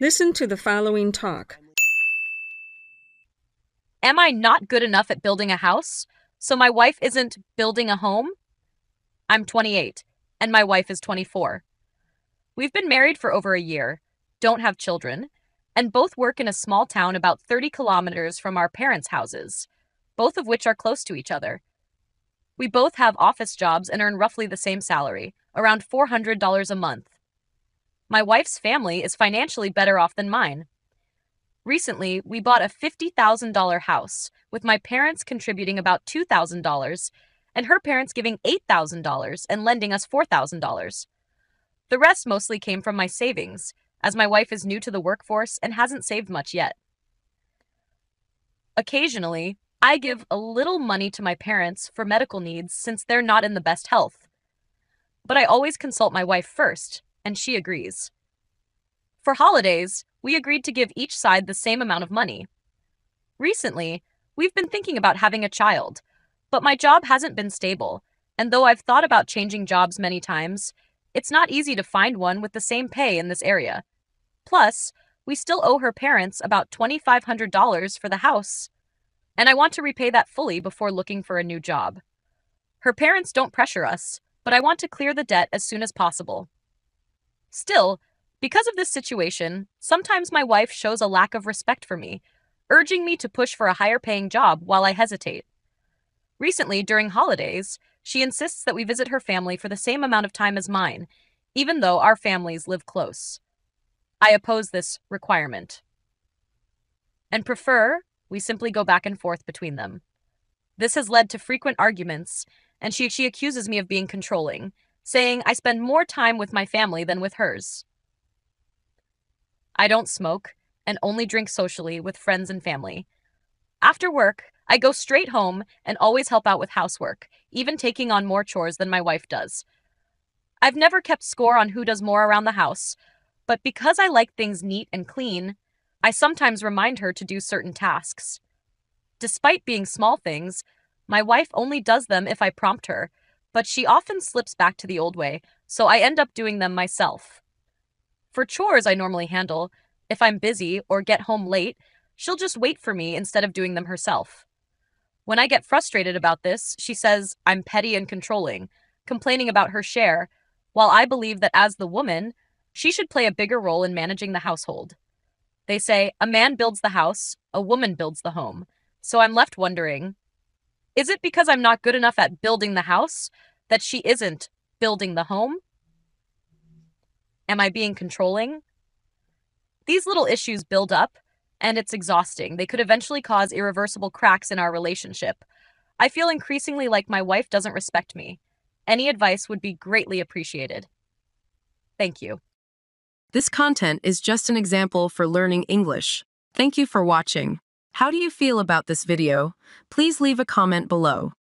Listen to the following talk. Am I not good enough at building a house? So my wife isn't building a home? I'm 28, and my wife is 24. We've been married for over a year, don't have children, and both work in a small town about 30 kilometers from our parents' houses, both of which are close to each other. We both have office jobs and earn roughly the same salary, around $400 a month. My wife's family is financially better off than mine. Recently, we bought a $50,000 house, with my parents contributing about $2,000 and her parents giving $8,000 and lending us $4,000. The rest mostly came from my savings, as my wife is new to the workforce and hasn't saved much yet. Occasionally, I give a little money to my parents for medical needs since they're not in the best health. But I always consult my wife first, and she agrees. For holidays, we agreed to give each side the same amount of money. Recently, we've been thinking about having a child, but my job hasn't been stable, and though I've thought about changing jobs many times, it's not easy to find one with the same pay in this area. Plus, we still owe her parents about $2,500 for the house, and I want to repay that fully before looking for a new job. Her parents don't pressure us, but I want to clear the debt as soon as possible. Still, because of this situation, sometimes my wife shows a lack of respect for me, urging me to push for a higher-paying job while I hesitate. Recently, during holidays, she insists that we visit her family for the same amount of time as mine, even though our families live close. I oppose this requirement and prefer we simply go back and forth between them. This has led to frequent arguments, and she accuses me of being controlling, saying I spend more time with my family than with hers. I don't smoke and only drink socially with friends and family. After work, I go straight home and always help out with housework, even taking on more chores than my wife does. I've never kept score on who does more around the house, but because I like things neat and clean, I sometimes remind her to do certain tasks. Despite being small things, my wife only does them if I prompt her, but she often slips back to the old way, so I end up doing them myself. For chores I normally handle, if I'm busy or get home late, she'll just wait for me instead of doing them herself. When I get frustrated about this, she says I'm petty and controlling, complaining about her share, while I believe that as the woman, she should play a bigger role in managing the household. They say a man builds the house, a woman builds the home, so I'm left wondering, is it because I'm not good enough at building the house that she isn't building the home? Am I being controlling? These little issues build up, and it's exhausting. They could eventually cause irreversible cracks in our relationship. I feel increasingly like my wife doesn't respect me. Any advice would be greatly appreciated. Thank you. This content is just an example for learning English. Thank you for watching. How do you feel about this video? Please leave a comment below.